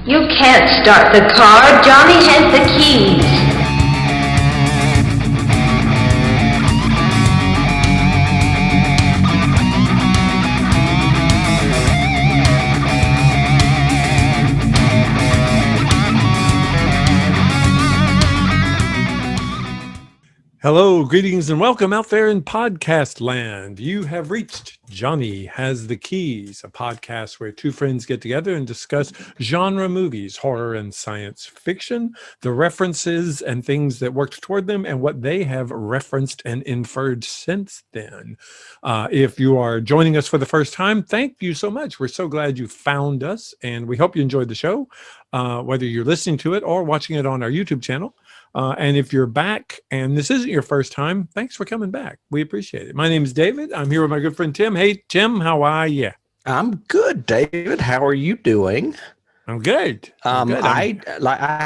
You can't start the car. Johnny has the keys. Hello, greetings, and welcome out there in podcast land. You have reached Johnny Has the Keys, a podcast where two friends get together and discuss genre movies, horror and science fiction, the references and things that worked toward them, and what they have referenced and inferred since then. If you are joining us for the first time, thank you so much. We're so glad you found us, and we hope you enjoyed the show, whether you're listening to it or watching it on our YouTube channel. And if you're back and this isn't your first time, thanks for coming back. We appreciate it. My name is David. I'm here with my good friend Tim. Hey, Tim, how are you? I'm good, David. How are you doing? I'm good. I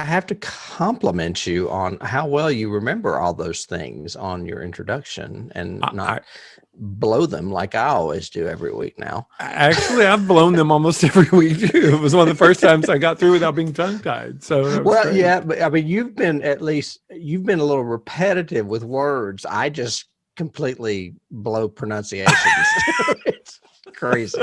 have to compliment you on how well you remember all those things on your introduction and not blow them like I always do every week now. Actually, I've blown them almost every week too. It was one of the first times I got through without being tongue-tied. So well, yeah, but I mean, you've been a little repetitive with words. I just completely blow pronunciations. It's crazy.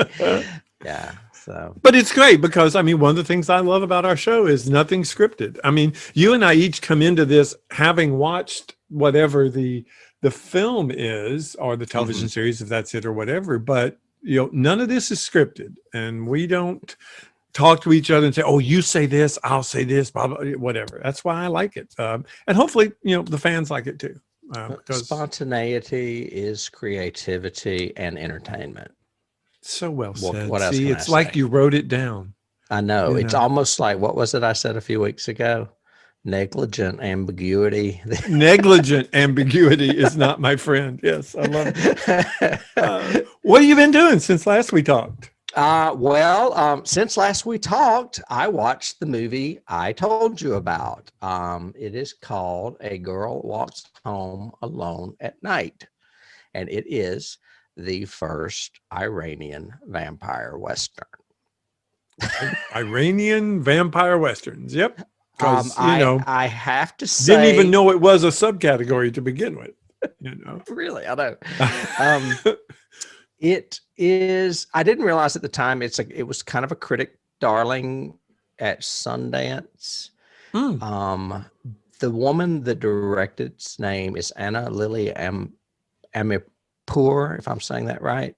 Yeah. So. But it's great because, I mean, one of the things I love about our show is nothing scripted. I mean, you and I each come into this having watched whatever the film is or the television series, if that's it or whatever. But, you know, none of this is scripted, and we don't talk to each other and say, oh, you say this, I'll say this, blah, blah, whatever. That's why I like it. And hopefully, you know, the fans like it too. Because spontaneity is creativity and entertainment. So well said. What else See, can it's I like say? you wrote it down. I know. It's almost like, what was it I said a few weeks ago? Negligent ambiguity. Negligent ambiguity is not my friend. Yes, I love it. What have you been doing since last we talked? Since last we talked, I watched the movie I told you about. It is called A Girl Walks Home Alone at Night, and it is the first Iranian vampire Western. Iranian vampire Westerns. Yep. Because, I have to say, didn't even know it was a subcategory to begin with. You know, really, I know. It is. I didn't realize at the time it was kind of a critic darling at Sundance. The woman that directed its name is Anna Lily Amirpour, if I'm saying that right.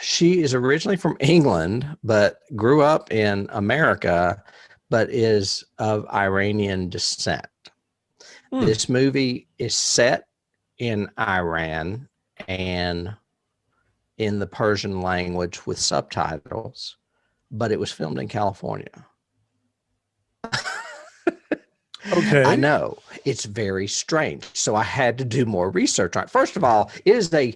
She is originally from England, but grew up in America, but is of Iranian descent. This movie is set in Iran and in the Persian language with subtitles, but it was filmed in California. Okay. I know. It's very strange. So I had to do more research on it. First of all, it is a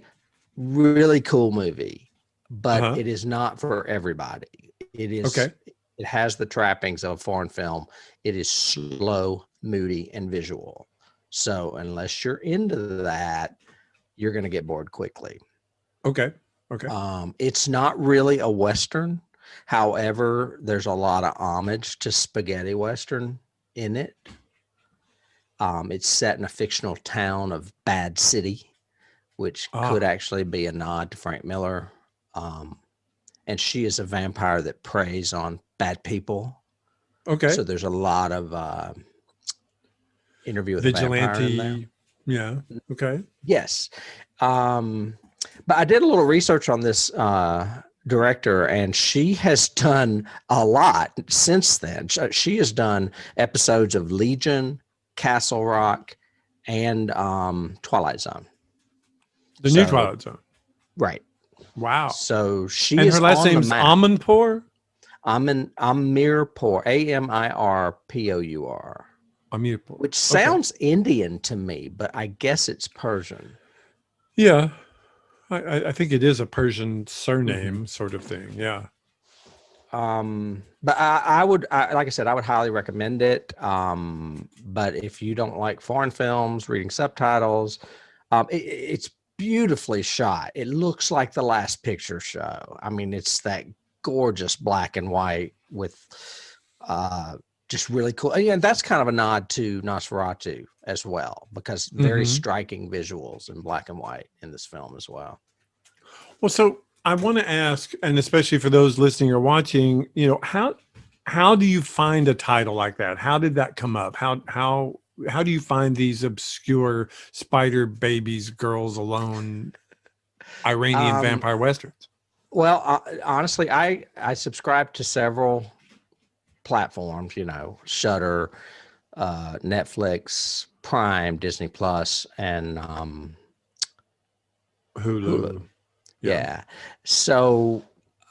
really cool movie, but it is not for everybody. It is. Okay. It has the trappings of a foreign film. It is slow, moody, and visual. So unless you're into that, you're going to get bored quickly. Okay. It's not really a Western. However, there's a lot of homage to spaghetti Western in it. It's set in a fictional town of Bad City, which could actually be a nod to Frank Miller. And she is a vampire that preys on bad people. Okay. So there's a lot of Interview with vigilante. A Vampire in there. Yeah. Okay. Yes. But I did a little research on this director, and she has done a lot since then. She has done episodes of Legion, Castle Rock, and Twilight Zone. The new Twilight Zone. Right. Wow. So she and is her last on name's the map. Amirpour? Amirpour, Amirpour. Amirpour. Which sounds Indian to me, but I guess it's Persian. Yeah. I think it is a Persian surname sort of thing. Yeah. But I would, like I said, I would highly recommend it. But if you don't like foreign films, reading subtitles, it's beautifully shot. It looks like The Last Picture Show. I mean, it's that gorgeous black and white with Just really cool. And that's kind of a nod to Nosferatu as well, because very striking visuals in black and white in this film as well. Well, so I want to ask, and especially for those listening or watching, how do you find a title like that? How did that come up? How do you find these obscure spider babies, girls alone, Iranian vampire westerns? Well, honestly, I subscribe to several platforms, Shudder, Netflix, Prime, Disney Plus, and Hulu. Yeah. So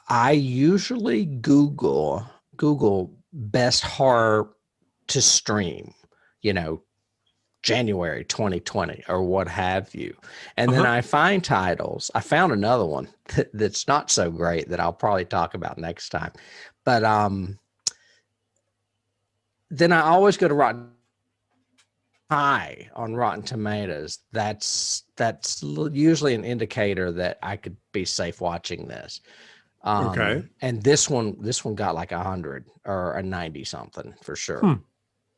I usually Google best horror to stream, January 2020 or what have you. And then I find titles. I found another one that's not so great that I'll probably talk about next time. But then I always go to Rotten on Rotten Tomatoes. That's usually an indicator that I could be safe watching this. Okay. And this one got like 100 or a 90 something for sure.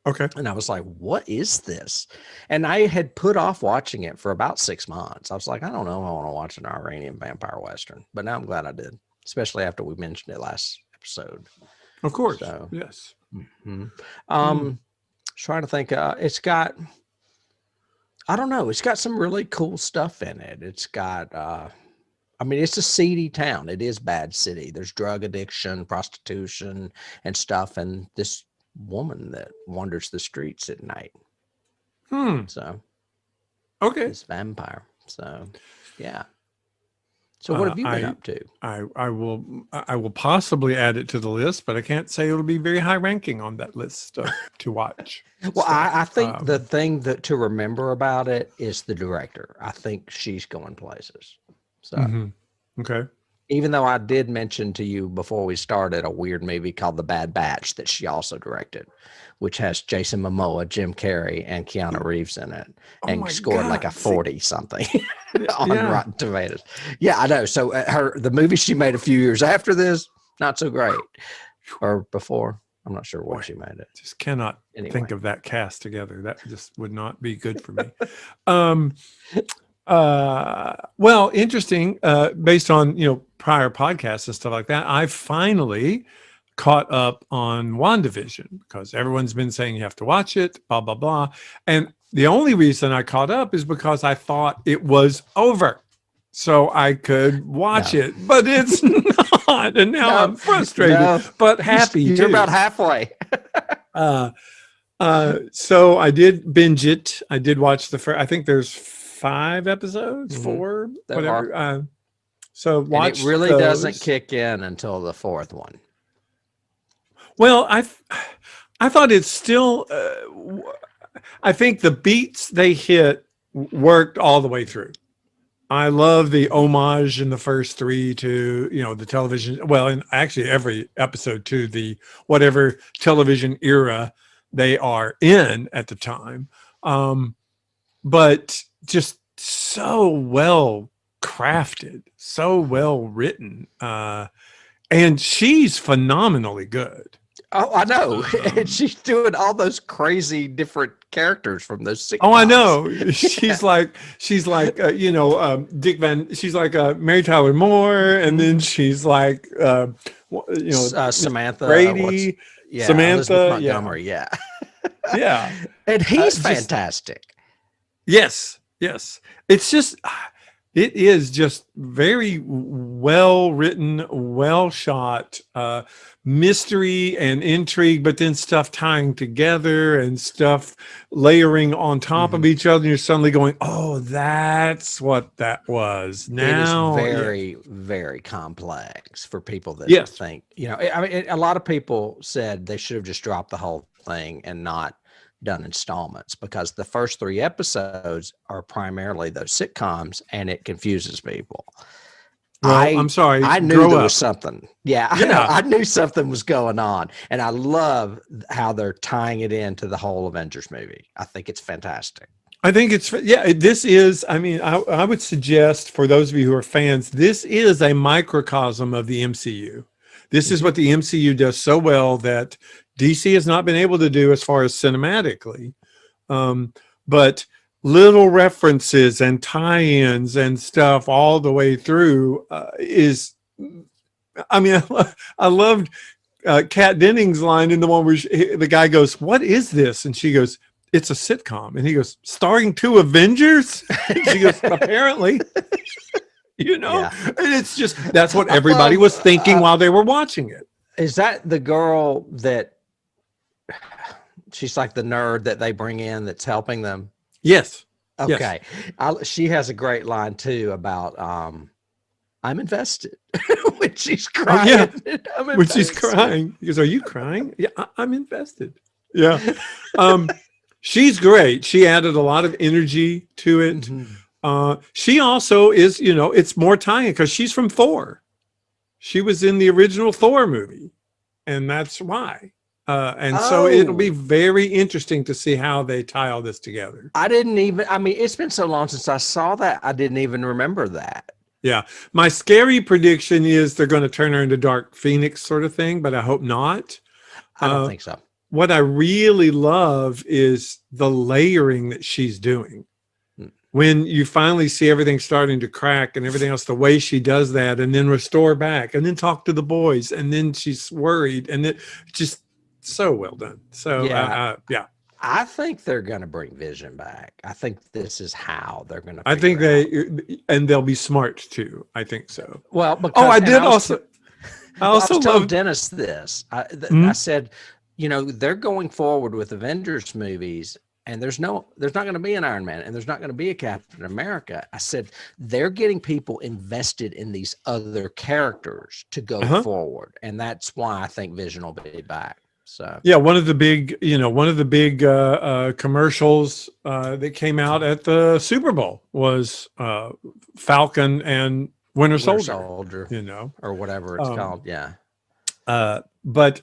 Okay. And I was like, what is this? And I had put off watching it for about 6 months. I was like, I don't know if I want to watch an Iranian vampire Western, but now I'm glad I did, especially after we mentioned it last episode. Of course. So, yes. Trying to think, it's got, I don't know, it's got some really cool stuff in it. It's got, it's a seedy town. It is Bad City. There's drug addiction, prostitution, and stuff. And this woman that wanders the streets at night. So, okay. this vampire. So, yeah. So what have you been up to? I will possibly add it to the list, but I can't say it'll be very high ranking on that list to watch. Well, I think the thing that to remember about it is the director. I think she's going places. So, okay. Even though I did mention to you before we started a weird movie called The Bad Batch that she also directed, which has Jason Momoa, Jim Carrey, and Keanu Reeves in it, and scored like a 40 something on Rotten Tomatoes. Yeah, I know. So the movie she made a few years after this, not so great, or before. I'm not sure when she made it. Just cannot think of that cast together. That just would not be good for me. Well, interesting. Based on prior podcasts and stuff like that, I finally caught up on WandaVision because everyone's been saying you have to watch it, blah blah blah. And the only reason I caught up is because I thought it was over, so I could watch it, but it's not. And now I'm frustrated, but happy. You're about halfway. So I did binge it. I did watch the first. I think there's 5 episodes, 4, whatever. So watch. It really doesn't kick in until the 4th one. Well, I thought it's still. I think the beats they hit worked all the way through. I love the homage in the first 3 to the television. Well, and actually every episode to the whatever television era they are in at the time. But just so well crafted, so well written, and she's phenomenally good. Oh, I know. And she's doing all those crazy different characters from those sitcoms. Oh, I know. She's like Dick Van. She's like Mary Tyler Moore, and then she's like Samantha Brady. Samantha Montgomery. Yeah. And he's fantastic. Yes. It's just, it is just very well written, well shot, mystery and intrigue, but then stuff tying together and stuff layering on top of each other. And you're suddenly going, oh, that's what that was. Now it is very, very complex for people that think, a lot of people said they should have just dropped the whole thing and not done installments, because the first 3 episodes are primarily those sitcoms and it confuses people. Well, I'm sorry. I knew there was something. I knew something was going on, and I love how they're tying it into the whole Avengers movie. I think it's fantastic. I think this is, I would suggest for those of you who are fans, this is a microcosm of the MCU. This is what the MCU does so well that DC has not been able to do as far as cinematically. But little references and tie-ins and stuff all the way through is, I mean, I loved Kat Dennings' line in the one where the guy goes, "What is this?" And she goes, "It's a sitcom." And he goes, "Starring two Avengers?" And she goes, "Apparently." Yeah. And it's just, that's what everybody was thinking while they were watching it. Is that the girl that she's like the nerd that they bring in that's helping them? Yes. Okay. She has a great line too about I'm invested when she's crying. Oh, yeah. When she's crying. He goes, "Are you crying?" "Yeah, I'm invested." Yeah. She's great. She added a lot of energy to it. Mm-hmm. She also is, it's more tie-in because she's from Thor. She was in the original Thor movie, and that's why. So it'll be very interesting to see how they tie all this together. It's been so long since I saw that. I didn't even remember that. Yeah. My scary prediction is they're going to turn her into Dark Phoenix sort of thing, but I hope not. I don't think so. What I really love is the layering that she's doing. When you finally see everything starting to crack and everything else, the way she does that, and then restore back, and then talk to the boys, and then she's worried, and it just so well done. So yeah. I think they're going to bring Vision back. I think this is how they're going to. I think they'll be smart too. I think so. Well, because I also told Dennis this. I said, they're going forward with Avengers movies. And there's not going to be an Iron Man, and there's not going to be a Captain America. I said, they're getting people invested in these other characters to go forward. And that's why I think Vision will be back. So yeah, one of the big commercials that came out at the Super Bowl was Falcon and Winter Soldier, or whatever it's called. Yeah. But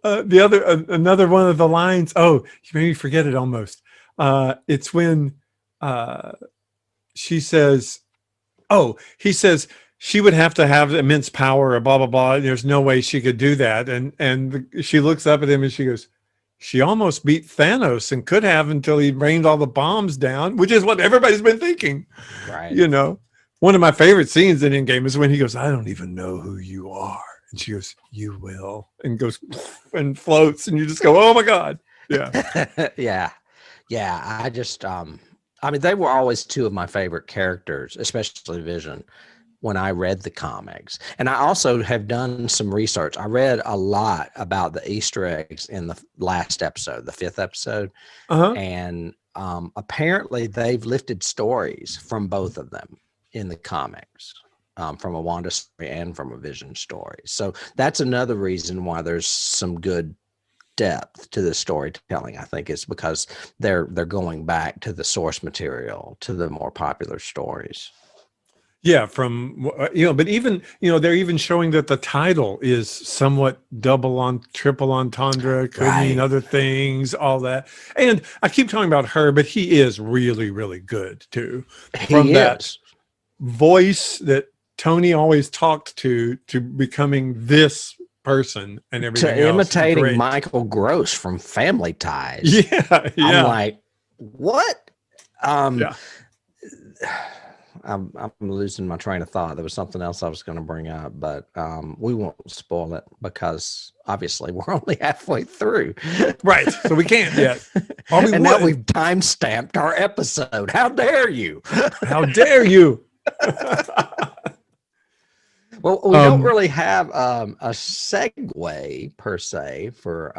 another one of the lines, you made me forget it almost. It's when he says she would have to have immense power or blah, blah, blah. And there's no way she could do that. And she looks up at him and she goes, "She almost beat Thanos and could have until he rained all the bombs down," which is what everybody's been thinking. Right. One of my favorite scenes in Endgame is when he goes, "I don't even know who you are." And she goes, "You will," and goes and floats, and you just go, "Oh my God." Yeah. Yeah. I just, they were always two of my favorite characters, especially Vision, when I read the comics. And I also have done some research. I read a lot about the Easter eggs in the last episode, the 5th episode. And apparently they've lifted stories from both of them in the comics. From a Wanda story and from a Vision story. So that's another reason why there's some good depth to the storytelling. I think is because they're going back to the source material, to the more popular stories. Yeah, but even, they're even showing that the title is somewhat triple entendre, could mean other things, all that. And I keep talking about her, but he is really, really good too. That voice that Tony always talked to becoming this person and everything to else. Imitating Michael Gross from Family Ties. Yeah. I'm like, what? Yeah. I'm losing my train of thought. There was something else I was going to bring up, but we won't spoil it because obviously we're only halfway through. Right. So we can't yet. Now we've time-stamped our episode. How dare you? How dare you? Well, we don't really have a segue per se for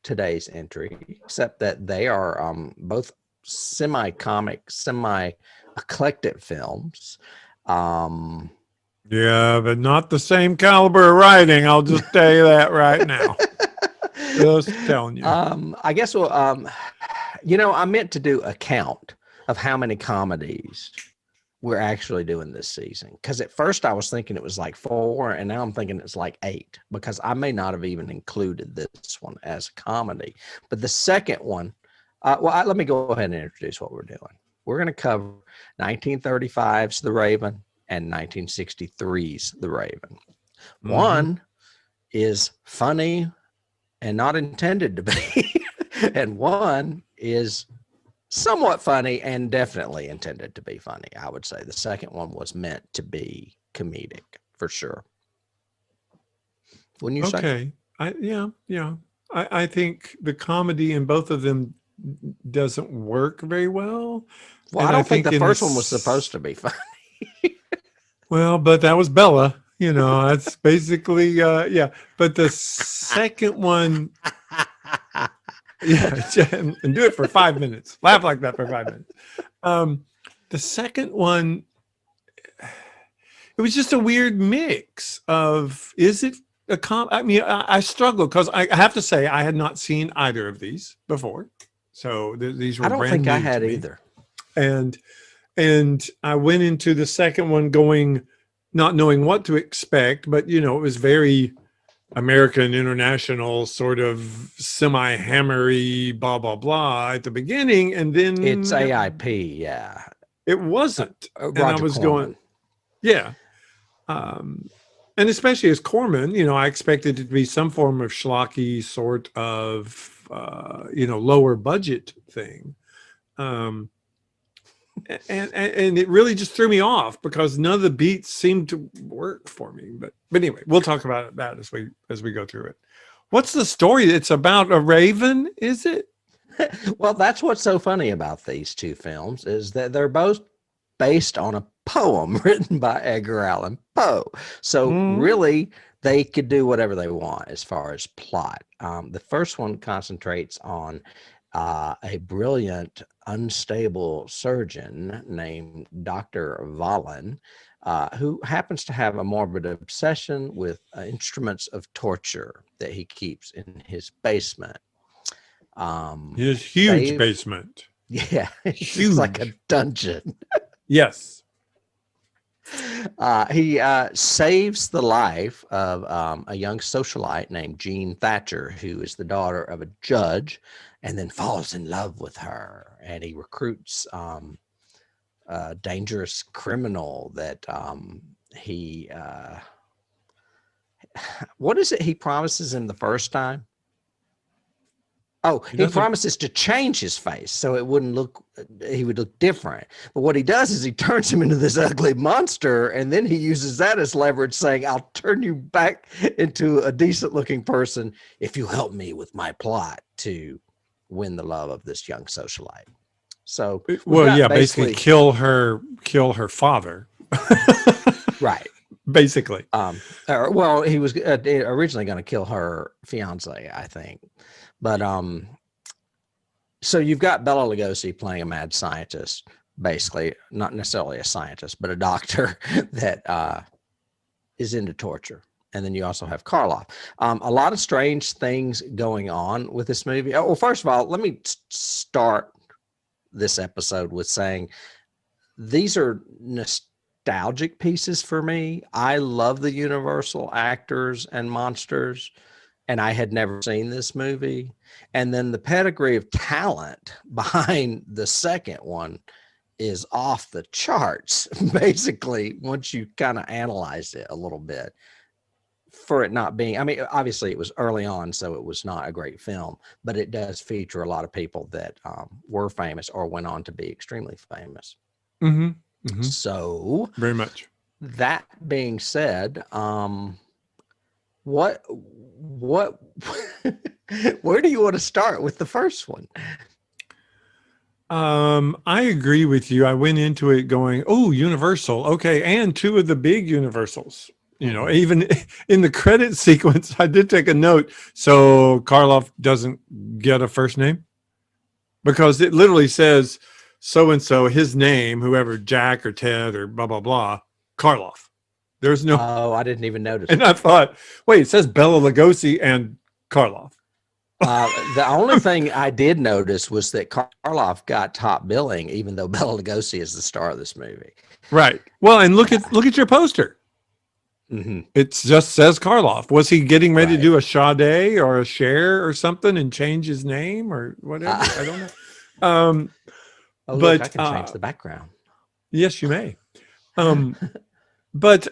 today's entry, except that they are both semi-comic, semi-eclectic films. Yeah, but not the same caliber of writing. I'll just tell you that right now. Just telling you. I guess I meant to do a count of how many comedies we're actually doing this season, because at first I was thinking it was like 4, and now I'm thinking it's like 8, because I may not have even included this one as a comedy. But the second one, let me go ahead and introduce what we're doing. We're going to cover 1935's The Raven and 1963's The Raven. One is funny and not intended to be, and one is somewhat funny and definitely intended to be funny. I would say the second one was meant to be comedic for sure. Wouldn't you say? Okay. I think the comedy in both of them doesn't work very well. Well, And I don't think the in first one was supposed to be funny. Well, but that was Bella. That's basically yeah. But the second one, yeah, and do it for 5 minutes. Laugh like that for 5 minutes. The second one, it was just a weird mix of, is it a I mean, I struggle because I have to say I had not seen either of these before, so these were I don't brand think I new had to me. either. And I went into the second one going, not knowing what to expect, but it was very American international, sort of semi-hammery, blah blah blah at the beginning, and then It's AIP, yeah. it wasn't. And I Roger was Corman. going, yeah. And especially as Corman, I expected it to be some form of schlocky sort of, lower budget thing. And it really just threw me off because none of the beats seemed to work for me. But anyway, we'll talk about that as we go through it. What's the story? It's about a raven, is it? Well, that's what's so funny about these two films is that they're both based on a poem written by Edgar Allan Poe. So really, they could do whatever they want as far as plot. The first one concentrates on a brilliant, unstable surgeon named Dr. Vollin, who happens to have a morbid obsession with instruments of torture that he keeps in his basement. His huge basement. Yeah, it's Huge. like a dungeon. Yes. He saves the life of a young socialite named Jean Thatcher, who is the daughter of a judge, and then falls in love with her. And he recruits a dangerous criminal that what is it he promises him the first time? Oh, he promises to change his face so he would look different. But what he does is he turns him into this ugly monster, and then he uses that as leverage, saying, I'll turn you back into a decent looking person if you help me with my plot to win the love of this young socialite. So, well, yeah, basically kill her father. Right. Basically. Well, he was originally going to kill her fiance, I think. But so you've got Bela Lugosi playing a mad scientist, basically, not necessarily a scientist, but a doctor that is into torture. And then you also have Karloff. A lot of strange things going on with this movie. Well, first of all, let me start this episode with saying these are nostalgic pieces for me. I love the Universal actors and monsters, and I had never seen this movie. And then the pedigree of talent behind the second one is off the charts, basically, once you kind of analyze it a little bit. For it not being, I mean, obviously it was early on, so it was not a great film, but it does feature a lot of people that were famous or went on to be extremely famous. Mm-hmm. Mm-hmm. So very much. That being said, what where do you want to start with the first one? I agree with you. I went into it going, oh, Universal. Okay. And two of the big Universals, even in the credit sequence, I did take a note. So Karloff doesn't get a first name because it literally says so-and-so, his name, whoever, Jack or Ted or blah, blah, blah, Karloff. There's no. Oh, I didn't even notice. And I thought, wait, it says Bela Lugosi and Karloff. The only thing I did notice was that Karloff got top billing, even though Bela Lugosi is the star of this movie. Right. Well, and look at your poster. Mm-hmm. It just says Karloff. Was he getting ready to do a Sade or a Cher or something and change his name or whatever? I don't know. But look, I can change the background. Yes, you may. But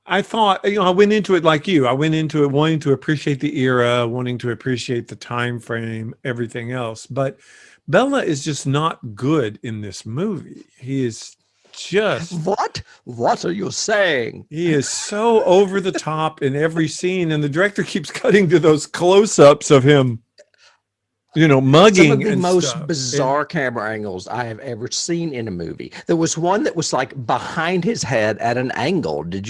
I thought, I went into it like you. I went into it wanting to appreciate the era, wanting to appreciate the time frame, everything else. But Bela is just not good in this movie. He is just What are you saying? he is so over the top in every scene, and the director keeps cutting to those close-ups of him, mugging Some of the and most stuff. bizarre camera angles I have ever seen in a movie. There was one that was like behind his head at an angle. Do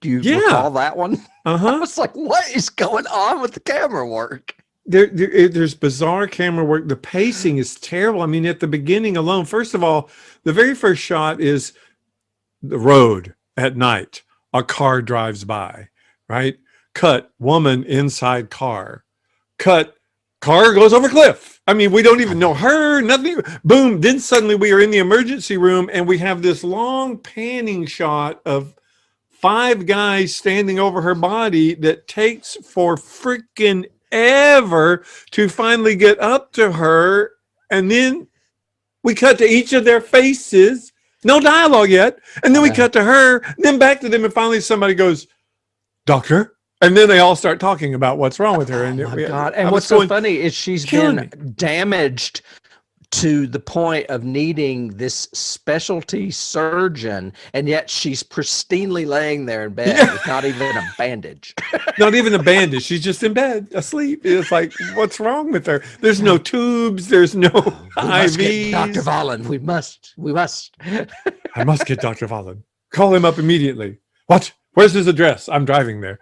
you recall that one? I was like, what is going on with the camera work? There's bizarre camera work. The pacing is terrible. I mean, at the beginning alone, first of all, the very first shot is the road at night. A car drives by, right? Cut, woman inside car. Cut, car goes over cliff. I mean, we don't even know her, nothing. Boom. Then suddenly we are in the emergency room and we have this long panning shot of 5 guys standing over her body that takes for freaking ever to finally get up to her. And then we cut to each of their faces. No dialogue yet. And then we cut to her, then back to them. And finally somebody goes, doctor. And then they all start talking about what's wrong with her. And oh my God. And what's so funny is she's been damaged to the point of needing this specialty surgeon, and yet she's pristinely laying there in bed with not even a bandage. Not even a bandage. She's just in bed, asleep. It's like, what's wrong with her? There's no tubes. There's no IVs. Dr. Vollin, we must. I must get Dr. Vollin. Call him up immediately. What? Where's his address? I'm driving there.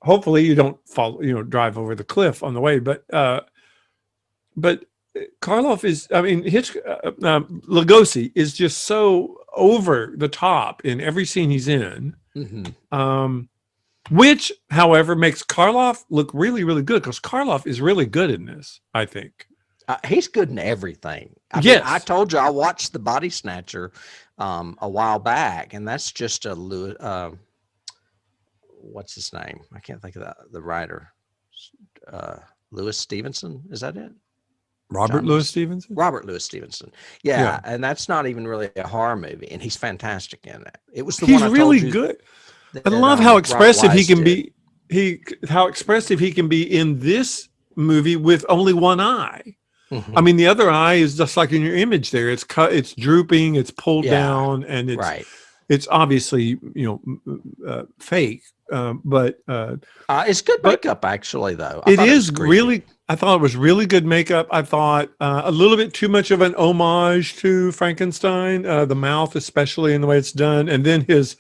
Hopefully you don't fall, drive over the cliff on the way. But Karloff is, Lugosi is just so over the top in every scene he's in. Mm-hmm. Which, however, makes Karloff look really, really good, because Karloff is really good in this, I think. He's good in everything. I mean, I told you I watched The Body Snatcher a while back, and that's just a what's his name? I can't think of the writer. Louis Stevenson, is that it? Robert Louis Stevenson? Robert Louis Stevenson. Yeah, and that's not even really a horror movie, and he's fantastic in it. It was the one I told really you good. That, I love how expressive he can be. How expressive he can be in this movie with only one eye. Mm-hmm. I mean, the other eye is just like in your image there. It's cut, it's drooping, it's pulled down, and it's obviously fake. But it's good makeup, actually, though. It is really. I thought it was really good makeup. I thought a little bit too much of an homage to Frankenstein, the mouth, especially in the way it's done, and then his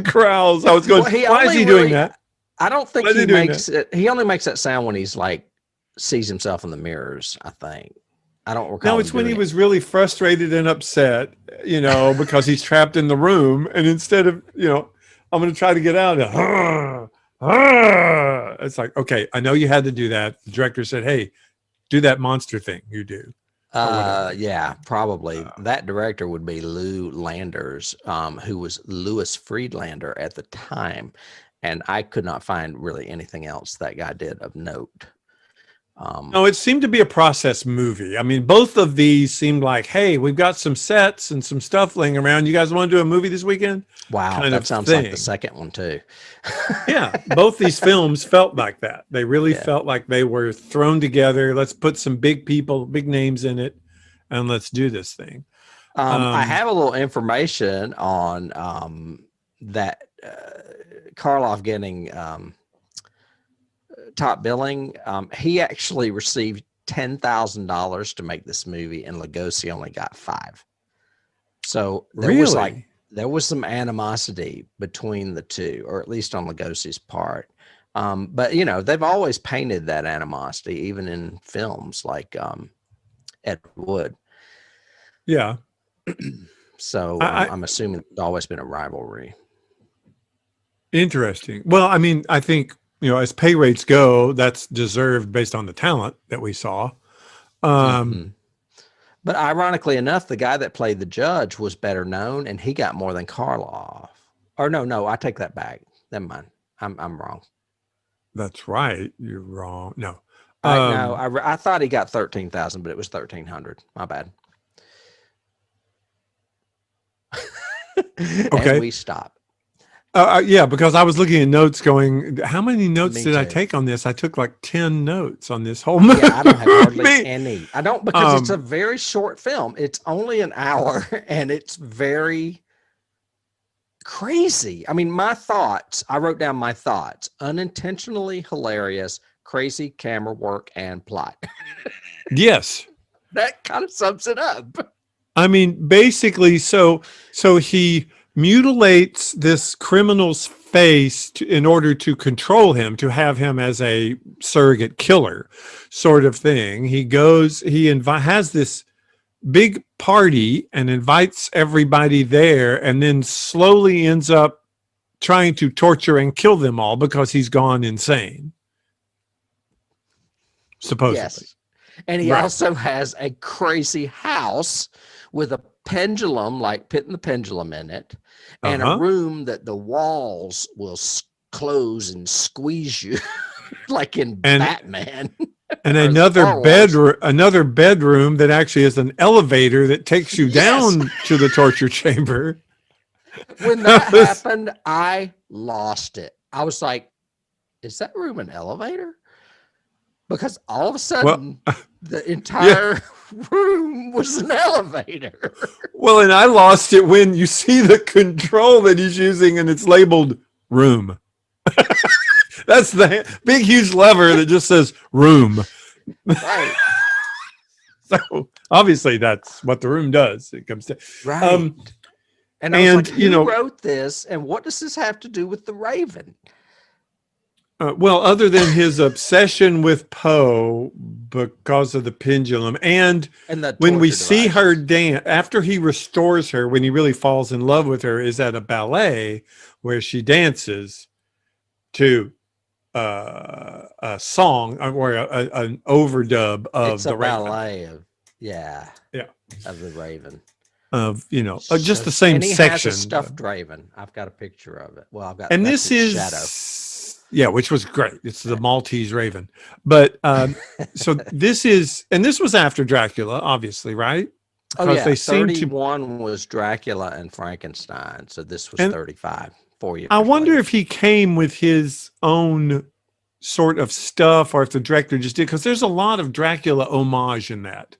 growls. I was going, why is he doing that? I don't think he makes it. He only makes that sound when he's like sees himself in the mirrors, I think. I don't recall. No, it's when he was really frustrated and upset, because he's trapped in the room, and instead of, I'm going to try to get out of it's like, okay, I know you had to do that. The director said, hey, do that monster thing you do. Yeah, probably. That director would be Lou Landers, who was Louis Friedlander at the time. And I could not find really anything else that guy did of note. No, it seemed to be a process movie. I mean, both of these seemed like, hey, we've got some sets and some stuff laying around. You guys want to do a movie this weekend? Wow, that sounds like the second one too. Yeah, both these films felt like that. They really felt like they were thrown together. Let's put some big people, big names in it, and let's do this thing. I have a little information on that Karloff getting top billing. He actually received $10,000 to make this movie, and Lugosi only got $5,000. So there was some animosity between the two, or at least on Lugosi's part. But they've always painted that animosity, even in films like Ed Wood. Yeah. So I'm assuming it's always been a rivalry. Interesting. Well, I mean, I think, as pay rates go, that's deserved based on the talent that we saw. But ironically enough, the guy that played the judge was better known, and he got more than Karloff. Or no, I take that back. Never mind. I'm wrong. That's right. You're wrong. No. I thought he got $13,000, but it was $1,300. My bad. Okay. And we stop. Yeah, because I was looking at notes going, how many notes Me did I too. take on this? I took like 10 notes on this whole movie. Yeah, I don't have hardly any. I don't, because it's a Um, very short film. It's only an hour and it's very crazy. I mean, my thoughts, I wrote down my thoughts: unintentionally hilarious, crazy camera work, and plot. yes. That kind of sums it up. I mean, basically, so he mutilates this criminal's face in order to control him, to have him as a surrogate killer sort of thing. He has this big party and invites everybody there, and then slowly ends up trying to torture and kill them all because he's gone insane. Supposedly. Yes. And he Right. also has a crazy house with a pendulum, like Pit the Pendulum in it, and a room that the walls will close and squeeze you like in Batman. And Or another Star Wars. another bedroom that actually is an elevator that takes you Yes. down to the torture chamber. When that happened, I lost it. I was like, is that room an elevator? Because all of a sudden, the entire room was an elevator. Well, and I lost it when you see the control that he's using and it's labeled room. That's the big, huge lever that just says room. Right. So obviously that's what the room does. It comes to, Right. And I was like, who you know, wrote this? And what does this have to do with the Raven? well, other than his obsession with Poe because of the pendulum, and the when we torture see her devices. dance, after he restores her, when he really falls in love with her, is at a ballet where she dances to a song or an overdub of It's the a Raven. ballet of of the Raven. Of just the So- same and he section. has a stuffed raven. I've got a picture of it. Well, I've got And that's this its is shadow. which was great. It's the Maltese Raven. But so this was after Dracula, obviously, right? Oh yeah, they seem to. 31 was Dracula and Frankenstein. So this was And 35, 4 years I wonder later. if he came with his own sort of stuff, or if the director just did, because there's a lot of Dracula homage in that,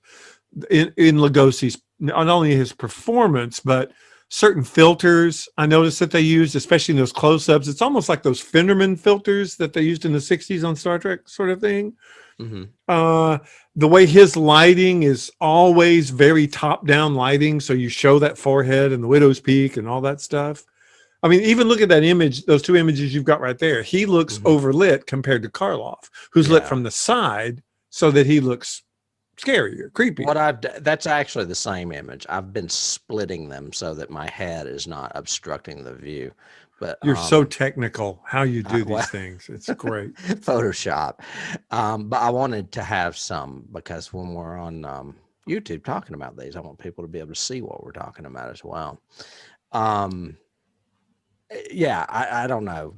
in Lugosi's, not only his performance but certain filters I noticed that they used, especially in those close-ups. It's almost like those Finderman filters that they used in the 60s on Star Trek sort of thing. Mm-hmm. The way his lighting is always very top-down lighting, so you show that forehead and the widow's peak and all that stuff. I mean, even look at that image, those two images you've got right there. He looks overlit compared to Karloff, who's lit from the side so that he looks scarier, creepy. That's actually the same image. I've been splitting them so that my head is not obstructing the view. But You're so technical how you do these things. It's great. Photoshop. But I wanted to have some, because when we're on YouTube talking about these, I want people to be able to see what we're talking about as well. Yeah, I don't know.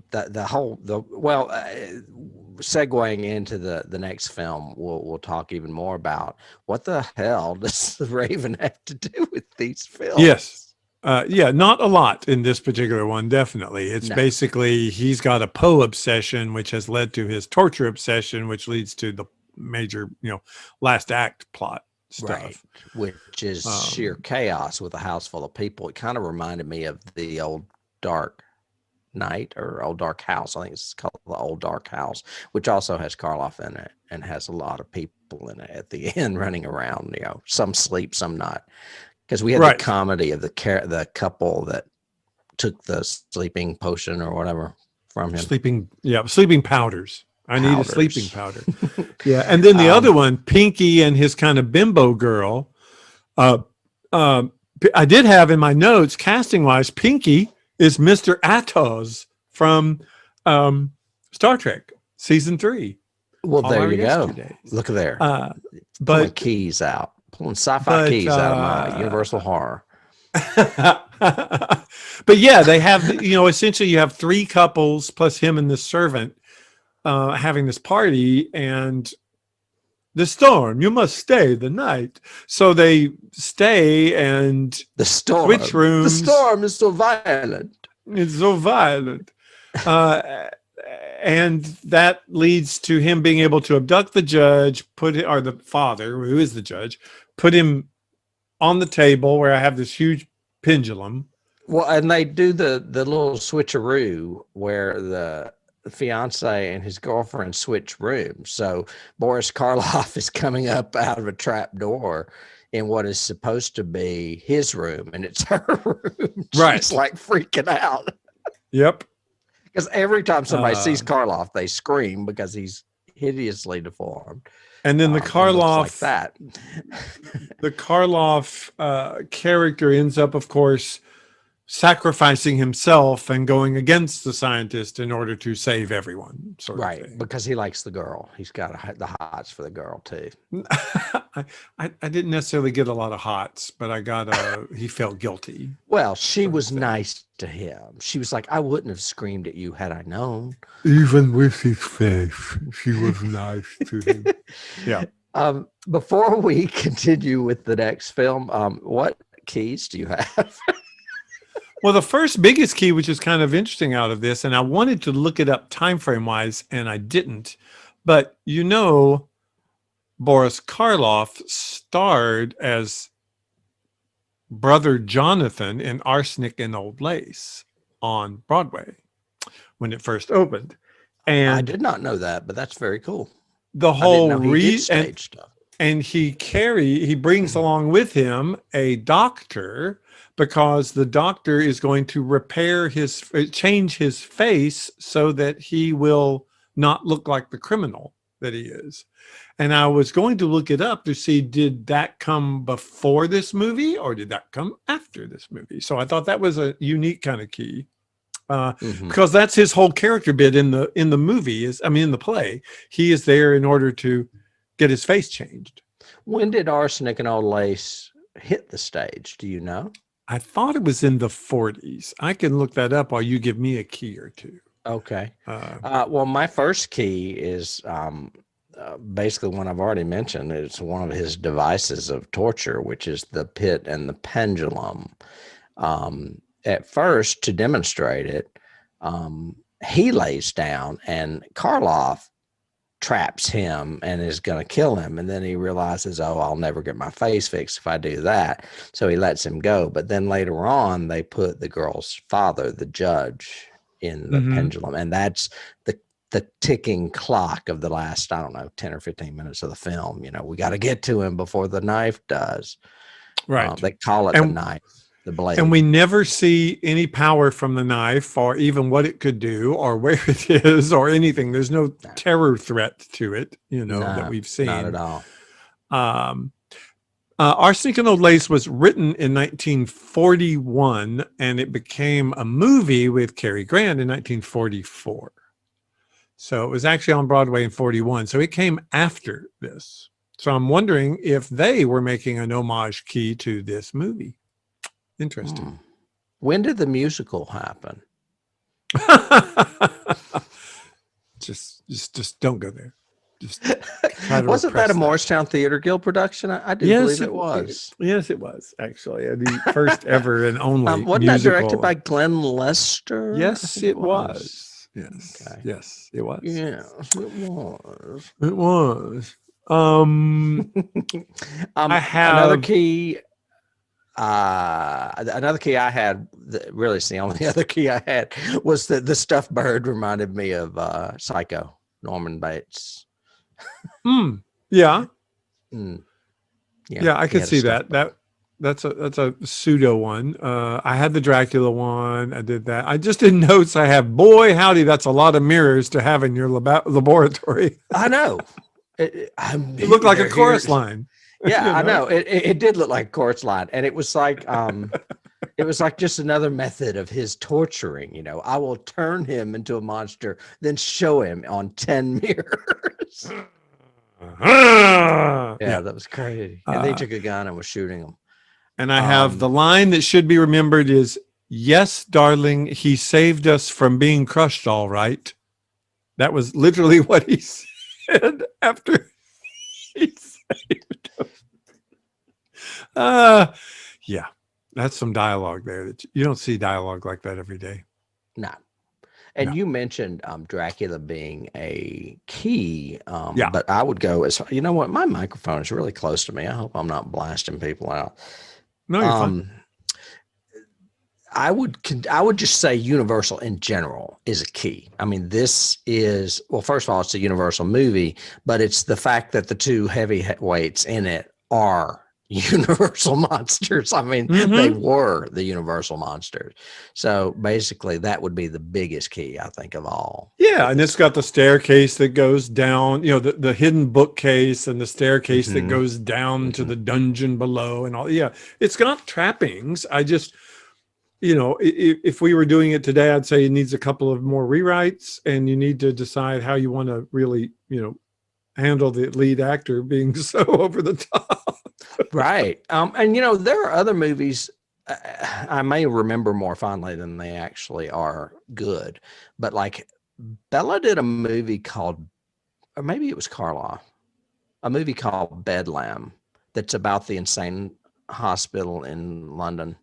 Segueing into the next film, we'll talk even more about what the hell does the Raven have to do with these films. Yes. Not a lot in this particular one, definitely. It's basically he's got a Poe obsession, which has led to his torture obsession, which leads to the major, last act plot stuff. Right, which is sheer chaos with a house full of people. It kind of reminded me of the old Dark Knight or Old Dark House. I think it's called the Old Dark House, which also has Karloff in it and has a lot of people in it at the end running around. Some sleep, some not. Because we had the comedy of the couple that took the sleeping potion or whatever from him. Sleeping powders. I need a sleeping powder. Yeah, and then the other one, Pinky and his kind of bimbo girl. I did have in my notes, casting wise, Pinky is Mr. Atos from Star Trek season 3. Well, there you go. Look at there. Pulling keys out. Pulling sci-fi keys out of my Universal Horror. But yeah, they have, essentially you have 3 couples plus him and the servant having this party, and the storm, you must stay the night. So they stay, and The storm. switch rooms. The storm is so violent. It's so violent. And that leads to him being able to abduct the judge, or the father, who is the judge, put him on the table where I have this huge pendulum. Well, and they do the little switcheroo where the fiance and his girlfriend switch rooms. So Boris Karloff is coming up out of a trap door in what is supposed to be his room, and it's her room. Right. She's like freaking out. Yep. Because every time somebody sees Karloff, they scream because he's hideously deformed. And then the Karloff, like that. the Karloff character ends up, of course, sacrificing himself and going against the scientist in order to save everyone. Sort of Right, thing. because he likes the girl. He's got the hots for the girl too. I didn't necessarily get a lot of hots, but I got he felt guilty. Well, she was nice to him. She was like, I wouldn't have screamed at you had I known. Even with his face, she was nice to him. Yeah. Before we continue with the next film, what keys do you have? Well, the first biggest key, which is kind of interesting out of this, and I wanted to look it up time frame wise, and I didn't. But Boris Karloff starred as Brother Jonathan in Arsenic and Old Lace on Broadway when it first opened. And I did not know that, but that's very cool. The whole stage stuff. And he brings along with him a doctor, because the doctor is going to change his face so that he will not look like the criminal that he is. And I was going to look it up to see, did that come before this movie or did that come after this movie? So I thought that was a unique kind of key, because that's his whole character bit in the movie in the play. He is there in order to get his face changed. When did Arsenic and Old Lace hit the stage? Do you know? I thought it was in the 40s. I can look that up while you give me a key or two. Okay. Well, my first key is basically one I've already mentioned. It's one of his devices of torture, which is the pit and the pendulum. At first, to demonstrate it, he lays down and Karloff traps him and is going to kill him. And then he realizes, oh, I'll never get my face fixed if I do that. So he lets him go. But then later on, they put the girl's father, the judge, in the pendulum. And that's the ticking clock of the last, 10 or 15 minutes of the film. We got to get to him before the knife does. Right. They call it the knife. The blade. And we never see any power from the knife, or even what it could do, or where it is, or anything. There's no terror threat to it, that we've seen. Not at all. Arsenic and Old Lace was written in 1941, and it became a movie with Cary Grant in 1944. So it was actually on Broadway in 41. So it came after this. So I'm wondering if they were making an homage key to this movie. Interesting. When did the musical happen? just don't go there. Just wasn't that a Morristown Theater Guild production? I do believe it was. Yes, it was actually the first ever and only. Wasn't musical. that directed by Glenn Lester? Yes, it was. Yes, okay. Yes, it was. Yes, it was. It was. I have another key. Another key I had, really it's the only other key I had, was that the stuffed bird reminded me of Psycho, Norman Bates. Yeah. Yeah, I could see that. That's a pseudo one. I had the Dracula one. I did that. I just did notes. I have, boy, howdy, that's a lot of mirrors to have in your laboratory. I know. It looked like a chorus line. Yeah, I know. It did look like a chorus line, and it was like just another method of his torturing. I will turn him into a monster, then show him on 10 mirrors. Yeah, that was crazy. And they took a gun and was shooting him. And I have the line that should be remembered is, "Yes, darling, he saved us from being crushed, all right." That was literally what he said after She saved him. Yeah, that's some dialogue there. That you don't see dialogue like that every day. No. And No. you mentioned Dracula being a key, Yeah. but I would go as, you know what, my microphone is really close to me. I hope I'm not blasting people out. No, you're fine. I would just say Universal in general is a key. I mean, this is, well, first of all, it's a Universal movie, but it's the fact that the two heavyweights in it are Universal monsters. I mean, they were the Universal monsters. So basically, that would be the biggest key, I think, of all. Yeah, and it's got the staircase that goes down, the hidden bookcase and the staircase that goes down to the dungeon below and all. Yeah, it's got trappings. I just, if we were doing it today, I'd say it needs a couple of more rewrites, and you need to decide how you want to really, handle the lead actor being so over the top. Right. And there are other movies I may remember more fondly than they actually are good, but like Bella did a movie called, or maybe it was Karloff, a movie called Bedlam that's about the insane hospital in London.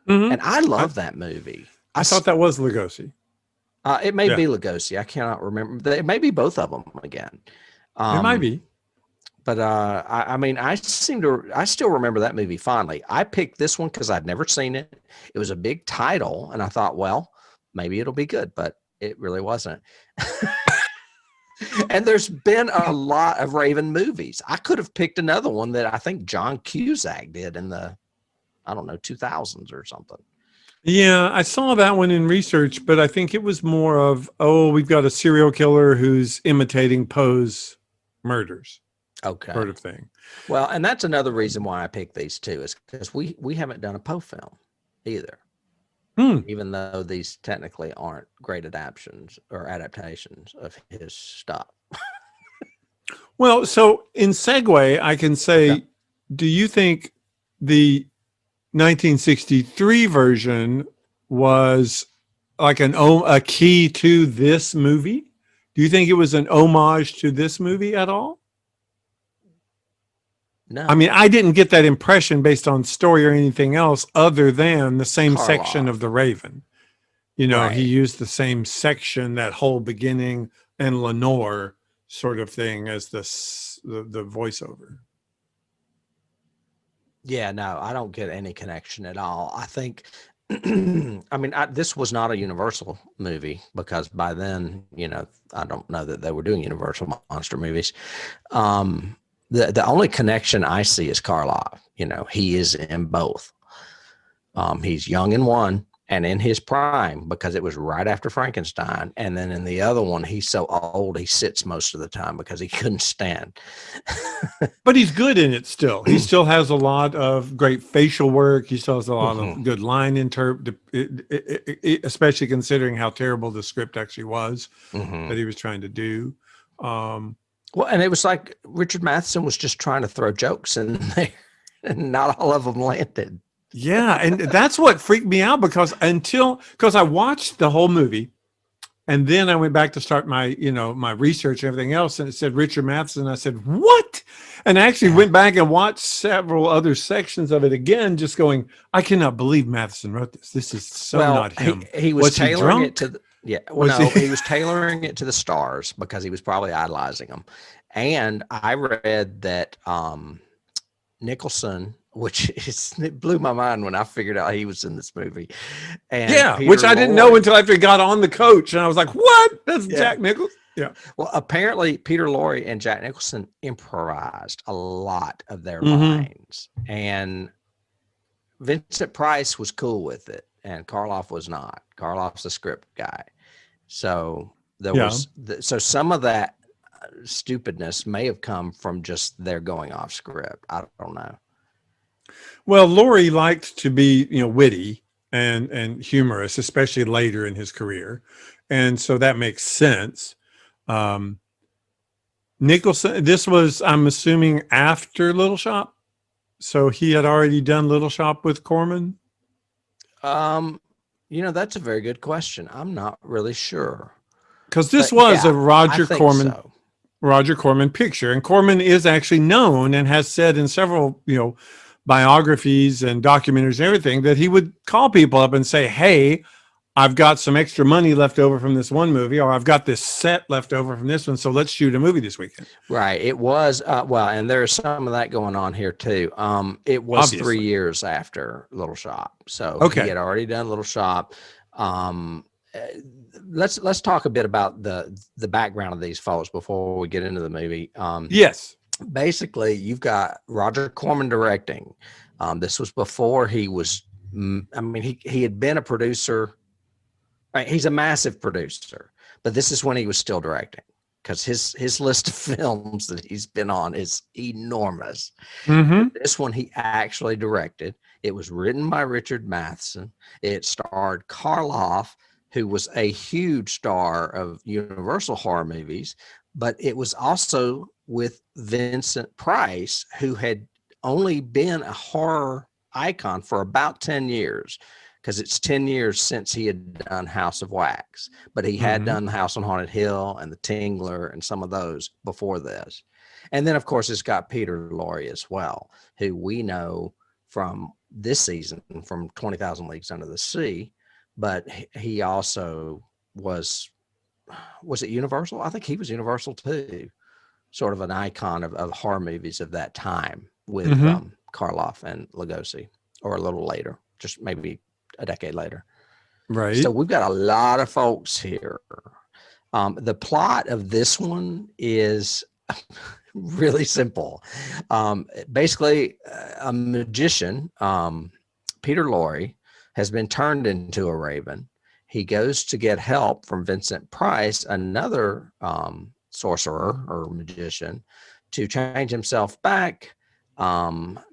And I love that movie. I thought that was Lugosi. It may be Lugosi. I cannot remember. It may be both of them again. It might be. But I mean, I still remember that movie fondly. I picked this one because I'd never seen it. It was a big title, and I thought, well, maybe it'll be good, but it really wasn't. And there's been a lot of Raven movies. I could have picked another one that I think John Cusack did in the, 2000s or something. Yeah, I saw that one in research, but I think it was more of, we've got a serial killer who's imitating Poe's murders. Okay. Sort of thing. Well, and that's another reason why I picked these two, is because we haven't done a Poe film either. Even though these technically aren't great adaptations of his stuff. Well, so in segue, I can say, do you think the 1963 version was like a key to this movie? Do you think it was an homage to this movie at all? No. I mean, I didn't get that impression based on story or anything else other than the same Karloff. section of the Raven. Right. He used the same section, that whole beginning and Lenore sort of thing as the voiceover. Yeah, no, I don't get any connection at all. I think, I mean, this was not a Universal movie because by then, I don't know that they were doing Universal monster movies. The only connection I see is Karloff. He is in both. He's young in one and in his prime because it was right after Frankenstein. And then in the other one, he's so old, he sits most of the time because he couldn't stand. But he's good in it still. He still has a lot of great facial work. He still has a lot of good line especially considering how terrible the script actually was that he was trying to do. Well, and it was like Richard Matheson was just trying to throw jokes in there, and not all of them landed. Yeah, and that's what freaked me out because I watched the whole movie, and then I went back to start my my research and everything else, and it said Richard Matheson. I said, what? And I actually went back and watched several other sections of it again, just going, I cannot believe Matheson wrote this. This is so not him. He was tailoring it to the, he was tailoring it to the stars because he was probably idolizing them. And I read that Nicholson, it blew my mind when I figured out he was in this movie. And which I didn't know until after he got on the coach, and I was like, what? That's Jack Nicholson. Yeah. Well, apparently Peter Lorre and Jack Nicholson improvised a lot of their lines, and Vincent Price was cool with it, and Karloff was not. Karloff's a script guy, so there was so some of that stupidness may have come from just their going off script. I don't know. Well, Lorre liked to be witty and humorous, especially later in his career, and so that makes sense. Nicholson, this was, I'm assuming, after Little Shop, so he had already done Little Shop with Corman. That's a very good question. I'm not really sure because this was a Roger Corman. So. Roger Corman picture. And Corman is actually known and has said in several, biographies and documentaries and everything that he would call people up and say, hey, I've got some extra money left over from this one movie, or I've got this set left over from this one. So let's shoot a movie this weekend. Right. It was, well, and there's some of that going on here too. It was Obviously. 3 years after Little Shop. So Okay. he had already done Little Shop. Let's talk a bit about the background of these folks before we get into the movie. Yes. Basically, you've got Roger Corman directing. This was before he was, he had been a producer. Right, he's a massive producer, but this is when he was still directing, because his list of films that he's been on is enormous. Mm-hmm. This one he actually directed. It was written by Richard Matheson. It starred Karloff, who was a huge star of Universal horror movies, but it was also with Vincent Price, who had only been a horror icon for about 10 years. Because it's 10 years since he had done House of Wax, but he had done the House on Haunted Hill and the Tingler and some of those before this. And then, of course, it's got Peter Lorre as well, who we know from this season from 20,000 Leagues Under the Sea, but he also was it Universal? I think he was Universal too, sort of an icon of horror movies of that time with Karloff and Lugosi, or a little later, just maybe a decade later. Right. So we've got a lot of folks here. The plot of this one is really simple. Basically, a magician, Peter Lorre, has been turned into a raven. He goes to get help from Vincent Price, another sorcerer or magician, to change himself back.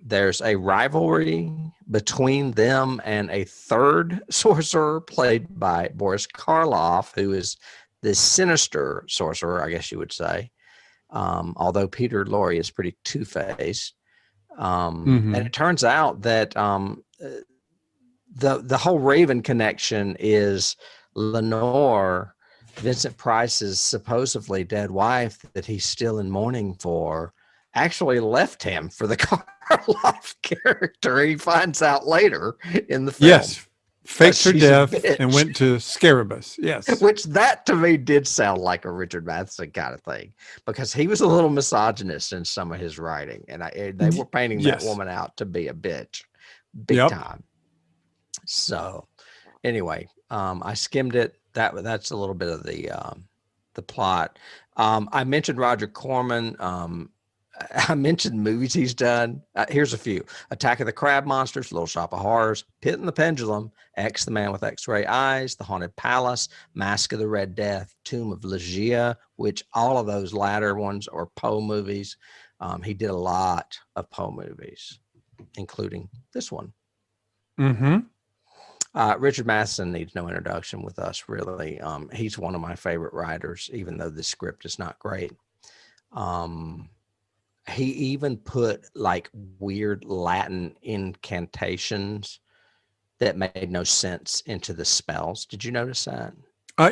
There's a rivalry between them and a third sorcerer played by Boris Karloff, who is the sinister sorcerer, I guess you would say. Although Peter Lorre is pretty two-faced. And it turns out that the whole Raven connection is Lenore, Vincent Price's supposedly dead wife that he's still in mourning for, actually left him for the Karloff character. He finds out later in the film. Yes. Faked her she's a death bitch. and went to Scarabus. Yes. Which that to me did sound like a Richard Matheson kind of thing, because he was a little misogynist in some of his writing, and they were painting that woman out to be a bitch, big time. So, anyway, I skimmed it. That's a little bit of the plot. I mentioned Roger Corman. I mentioned movies he's done. Here's a few: Attack of the Crab Monsters, Little Shop of Horrors, Pit and the Pendulum, X, the Man with X-Ray Eyes, The Haunted Palace, Mask of the Red Death, Tomb of Ligeia, which all of those latter ones are Poe movies. He did a lot of Poe movies, including this one. Richard Matheson needs no introduction with us, really. He's one of my favorite writers, even though the script is not great. He even put like weird Latin incantations that made no sense into the spells. Did you notice that?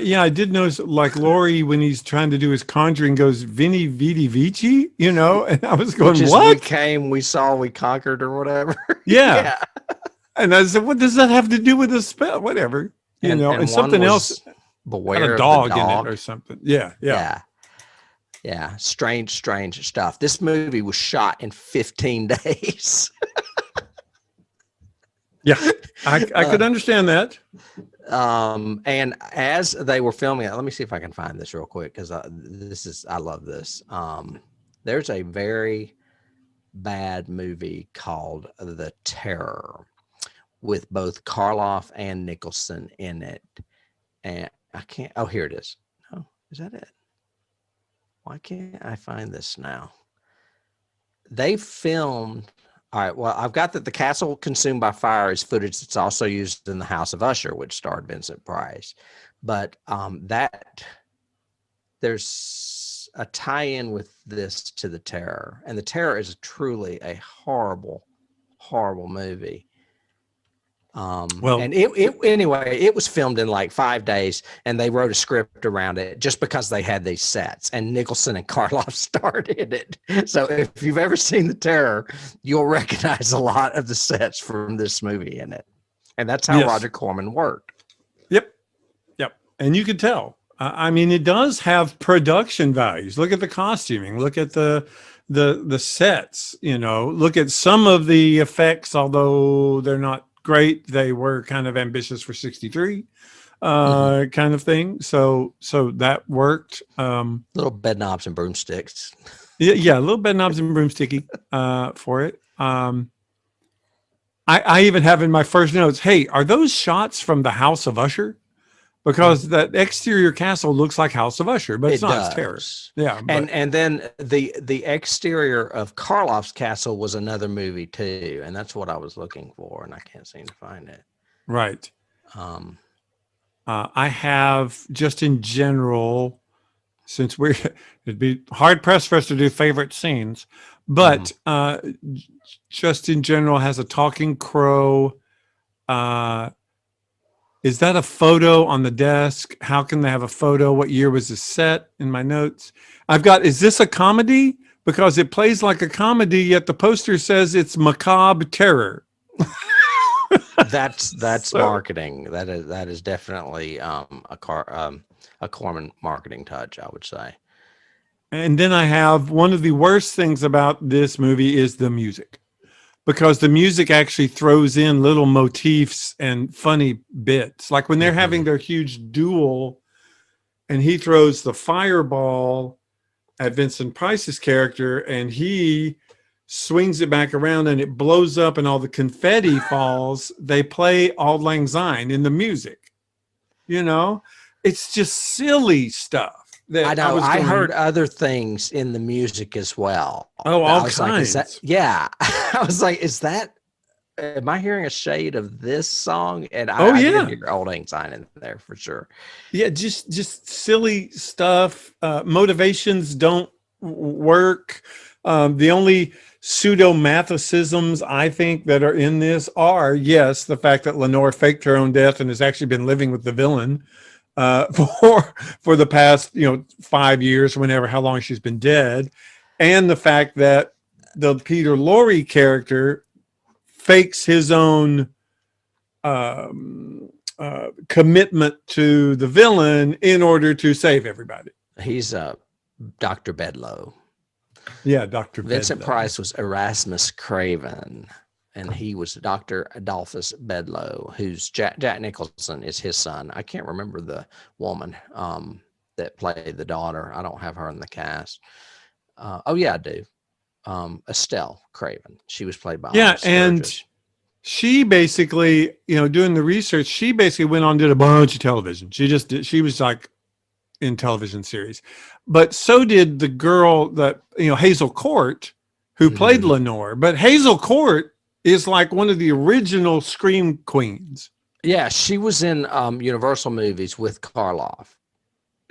Yeah, I did notice, like Lorre, when he's trying to do his conjuring, goes Vini Vidi Vici, and I was going, what? We came, we saw, we conquered, or whatever. Yeah. And I said, what does that have to do with the spell? Whatever, and something else. Beware had a dog in it or something. Yeah. Strange stuff. This movie was shot in 15 days. Yeah, I could understand that. And as they were filming it, let me see if I can find this real quick, because I love this. There's a very bad movie called The Terror with both Karloff and Nicholson in it. And I can't, here it is. No, is that it? Why can't I find this now? They filmed, all right, well, I've got that The Castle Consumed by Fire is footage that's also used in The House of Usher, which starred Vincent Price. But there's a tie-in with this to The Terror. And The Terror is truly a horrible, horrible movie. Well, And anyway, it was filmed in like 5 days, and they wrote a script around it just because they had these sets, and Nicholson and Karloff starred in it. So if you've ever seen The Terror, you'll recognize a lot of the sets from this movie in it. And that's how yes. Roger Corman worked. Yep. And you could tell. I mean, it does have production values. Look at the costuming. Look at the sets. Look at some of the effects, although they're not great. They were kind of ambitious for 63, kind of thing. So that worked. Little bed knobs and broomsticks. Yeah, a little bed knobs and broomsticky for it. I even have in my first notes, hey, are those shots from the House of Usher? Because that exterior castle looks like House of Usher, but it's not. It's Terror. Yeah, and then the exterior of Karloff's castle was another movie too, and that's what I was looking for, and I can't seem to find it. Right. I have just in general, since it'd be hard pressed for us to do favorite scenes, but just in general has a talking crow. Is that a photo on the desk? How can they have a photo? What year was the set in my notes? I've got, is this a comedy? Because it plays like a comedy, yet the poster says it's macabre terror. That's marketing. That is definitely a Corman marketing touch, I would say. And then I have one of the worst things about this movie is the music. Because the music actually throws in little motifs and funny bits. Like when they're having their huge duel and he throws the fireball at Vincent Price's character and he swings it back around and it blows up and all the confetti falls. They play Auld Lang Syne in the music. It's just silly stuff. I know. I heard other things in the music as well. Oh, all kinds. Like, yeah. I was like, am I hearing a shade of this song? And I did hear Auld Lang Syne in there for sure. Yeah, just silly stuff. Motivations don't work. The only pseudo-mathesisms I think that are in this are, yes, the fact that Lenore faked her own death and has actually been living with the villain for the past 5 years, how long she's been dead, and the fact that the Peter Lorre character fakes his own commitment to the villain in order to save everybody. He's Dr. Bedlo. Yeah, Dr. Vincent Bedlo. Price was Erasmus Craven. And he was Dr. Adolphus Bedlo, who's Jack Nicholson is his son. I can't remember the woman that played the daughter. I don't have her in the cast. Oh, yeah, I do. Estelle Craven. She was played by and she basically, doing the research, she basically went on and did a bunch of television. She was like in television series. But so did the girl that, Hazel Court, who played Lenore. But Hazel Court is like one of the original Scream queens. Yeah, she was in Universal movies with Karloff.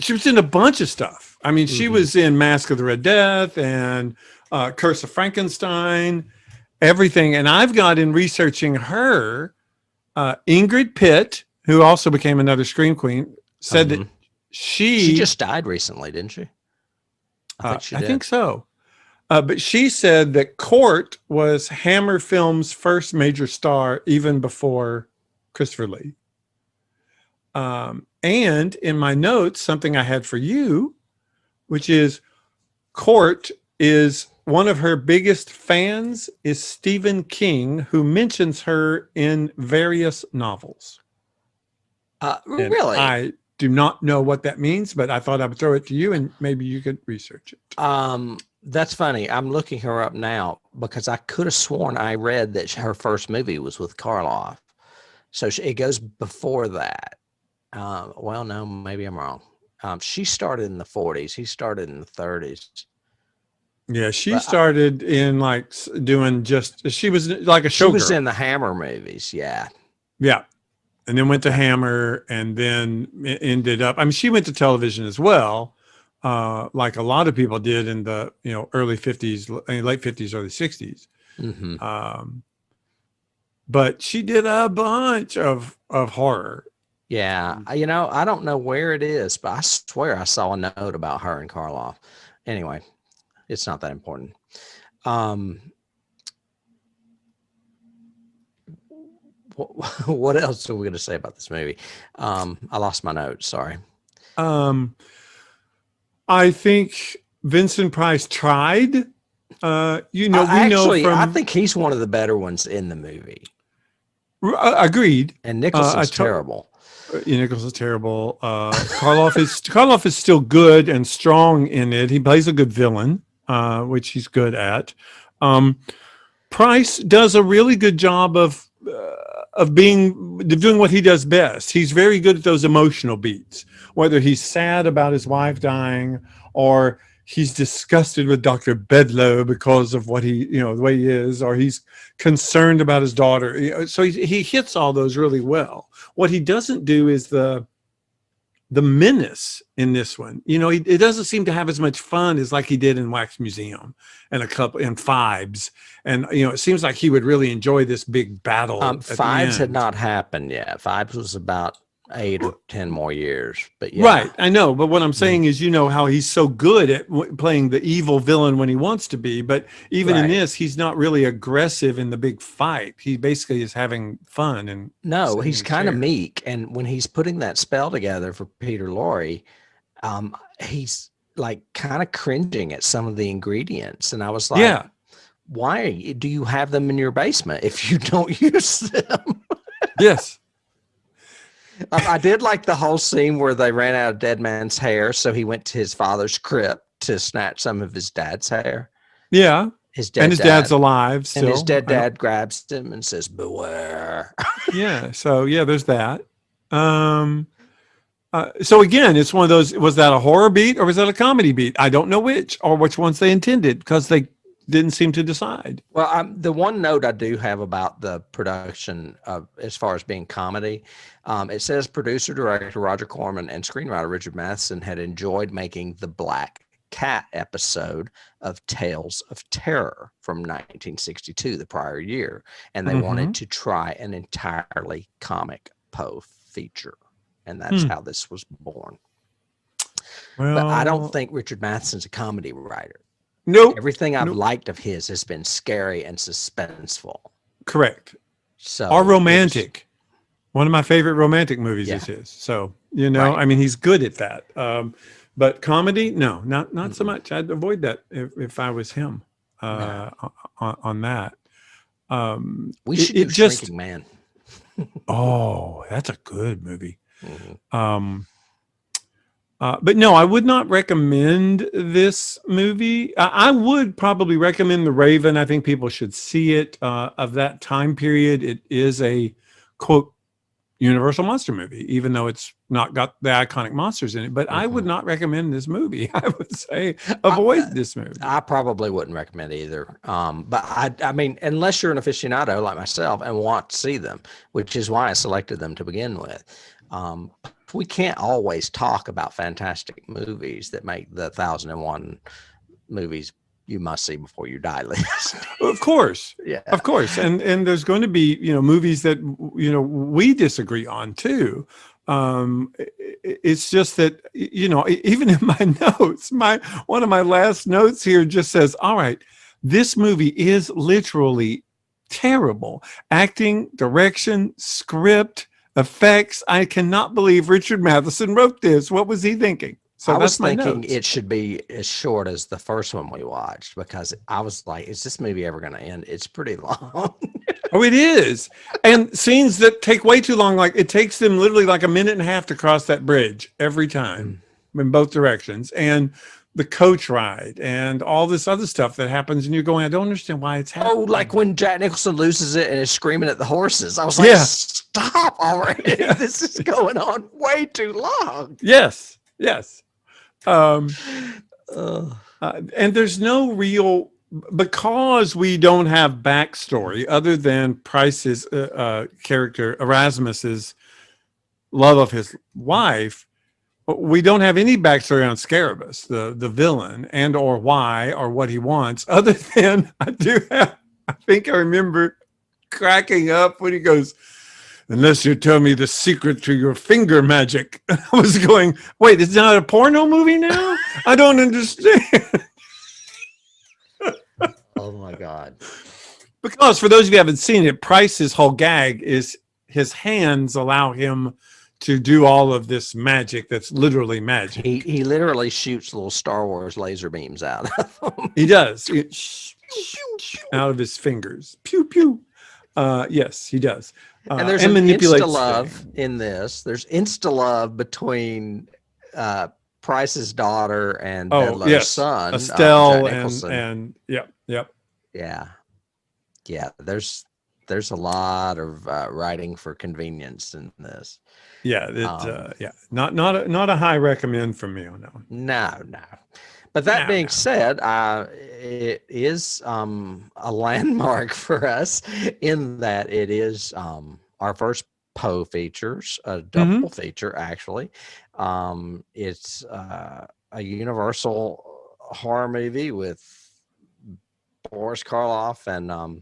She was in a bunch of stuff. I mean, she was in Mask of the Red Death and Curse of Frankenstein, everything. And I've got in researching her, Ingrid Pitt, who also became another Scream queen, said that she just died recently, didn't she? I think so. But she said that Court was Hammer Films' first major star, even before Christopher Lee. And in my notes, something I had for you, which is Court is one of her biggest fans is Stephen King, who mentions her in various novels. Really? I do not know what that means, but I thought I would throw it to you and maybe you could research it. That's funny. I'm looking her up now because I could have sworn I read that her first movie was with Karloff. So it goes before that. Well, no, maybe I'm wrong. She started in the 40s. He started in the 30s. Yeah, she started in like doing she was like a showgirl. She was in the Hammer movies. Yeah. Yeah. And then went to Hammer and then ended up, she went to television as well. Like a lot of people did in the late 50s, early 60s. Mm-hmm. but she did a bunch of horror. Yeah, I don't know where it is, but I swear I saw a note about her and Karloff. Anyway, it's not that important. What else are we going to say about this movie? I lost my notes. Sorry. I think Vincent Price tried. I think he's one of the better ones in the movie. Agreed. And Nicholson's terrible. Nichols is terrible. Karloff is still good and strong in it. He plays a good villain, which he's good at. Price does a really good job of doing what he does best. He's very good at those emotional beats, whether he's sad about his wife dying or he's disgusted with Dr. Bedlo because of what the way he is, or he's concerned about his daughter. So he hits all those really well. What he doesn't do is the menace in this one. It doesn't seem to have as much fun as like he did in Wax Museum and a couple in Fives. And, it seems like he would really enjoy this big battle. Fives had not happened yet. Fives was about 8 or 10 more years, but yeah. Right. I know. But what I'm saying is, how he's so good at playing the evil villain when he wants to be. But even in this, he's not really aggressive in the big fight. He basically is having fun. And no, he's kind of meek. And when he's putting that spell together for Peter Lorre, he's like kind of cringing at some of the ingredients. And I was like, why do you have them in your basement if you don't use them? Yes. I did like the whole scene where they ran out of dead man's hair, so he went to his father's crypt to snatch some of his dad's hair. Yeah. His dad's alive still. And his dead dad grabs him and says, "Beware." Yeah. So, there's that. So again, it's one of those, was that a horror beat or was that a comedy beat? I don't know which ones they intended because they didn't seem to decide. Well, the one note I do have about the production as far as being comedy, it says producer, director Roger Corman and screenwriter Richard Matheson had enjoyed making the Black Cat episode of Tales of Terror from 1962, the prior year, and they wanted to try an entirely comic Poe feature, and that's how this was born. Well, but I don't think Richard Matheson's a comedy writer. Nope. Everything I've liked of his has been scary and suspenseful. Correct. So or romantic. One of my favorite romantic movies is his. So, I mean, he's good at that. But comedy, no, not so much. I'd avoid that if I was him on that. We should do Shrinking Man. Oh, that's a good movie. But no, I would not recommend this movie. I would probably recommend The Raven. I think people should see it. Of that time period, it is a, quote, Universal monster movie, even though it's not got the iconic monsters in it. But I would not recommend this movie. I would say avoid this movie. I probably wouldn't recommend it either. But I mean, unless you're an aficionado like myself and want to see them, which is why I selected them to begin with. We can't always talk about fantastic movies that make the 1,001 movies you must see before you die list. Of course. Yeah. Of course. And there's going to be, movies that, we disagree on too. It's just that, even in my notes, one of my last notes here just says, all right, this movie is literally terrible. Acting, direction, script, effects. I cannot believe Richard Matheson wrote this. What was he thinking? So I was thinking it should be as short as the first one we watched, because I was like, is this movie ever going to end? It's pretty long. Oh, it is. And scenes that take way too long. Like it takes them literally like a minute and a half to cross that bridge every time in both directions. And the coach ride and all this other stuff that happens. And you're going, I don't understand why it's happening. Oh, like when Jack Nicholson loses it and is screaming at the horses. I was like, stop already. Yeah. This is going on way too long. Yes. And there's no real, because we don't have backstory other than Price's character, Erasmus's love of his wife. We don't have any backstory on Scarabus, the villain, and or why or what he wants, other than I think I remember cracking up when he goes, unless you tell me the secret to your finger magic. I was going, wait, it's not a porno movie now? I don't understand. Oh my God. Because for those of you who haven't seen it, Price's whole gag is his hands allow him to do all of this magic that's literally magic. He literally shoots little Star Wars laser beams out of him. He does. Out of his fingers. Pew, pew. Yes, he does. And there's an insta-love in this. There's insta-love between Price's daughter and Bedlo's son. Estelle and yep. Yeah. There's a lot of writing for convenience in this. Yeah, not a high recommend from me on that one. No. But that being said, it is a landmark for us in that it is our first Poe features, a double feature actually. It's a Universal horror movie with Boris Karloff and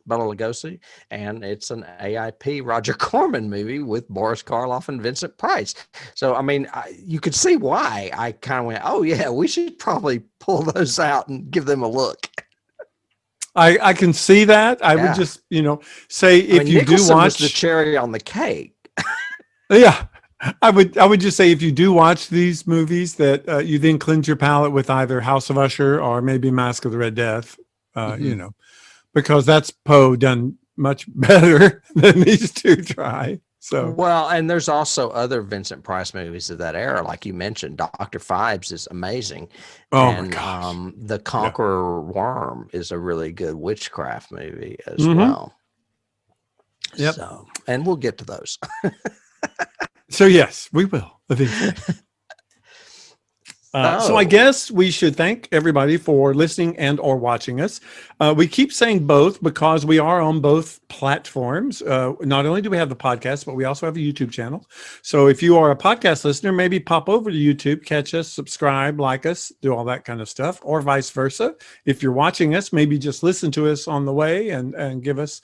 Bela Lugosi, and it's an AIP Roger Corman movie with Boris Karloff and Vincent Price. So, I mean, you could see why I kind of went, oh yeah, we should probably pull those out and give them a look. I can see that. I would just, say if you Nicholson do watch was the cherry on the cake. Yeah. I would just say if you do watch these movies that you then cleanse your palate with either House of Usher or maybe Mask of the Red Death, because that's Poe done much better than these two try. So well, and there's also other Vincent Price movies of that era, like you mentioned. Dr. Phibes is amazing. Oh my gosh. The Conqueror Worm is a really good witchcraft movie as well. Yep. So, and we'll get to those. So yes, we will eventually. So I guess we should thank everybody for listening and or watching us. We keep saying both because we are on both platforms. Not only do we have the podcast, but we also have a YouTube channel. So if you are a podcast listener, maybe pop over to YouTube, catch us, subscribe, like us, do all that kind of stuff, or vice versa. If you're watching us, maybe just listen to us on the way and give us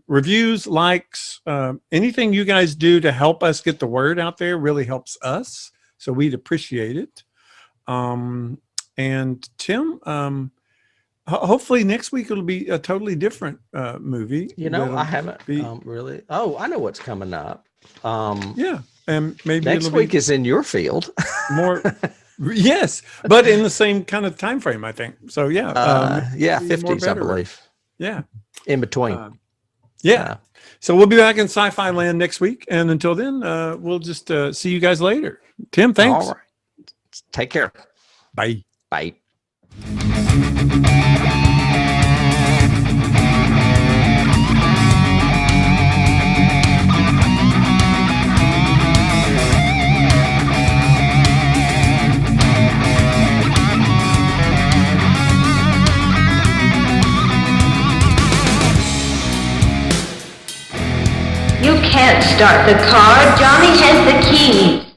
reviews, likes, anything you guys do to help us get the word out there really helps us. So we'd appreciate it. And Tim, hopefully next week it'll be a totally different movie. I haven't really. Oh, I know what's coming up. Yeah, and maybe next week is in your field. More, yes, but in the same kind of time frame, I think. So yeah, 50s, I believe. Yeah, in between. So we'll be back in Sci-Fi Land next week, and until then, we'll just see you guys later. Tim, thanks. All right. Take care. Bye. Bye. You can't start the car. Johnny has the key.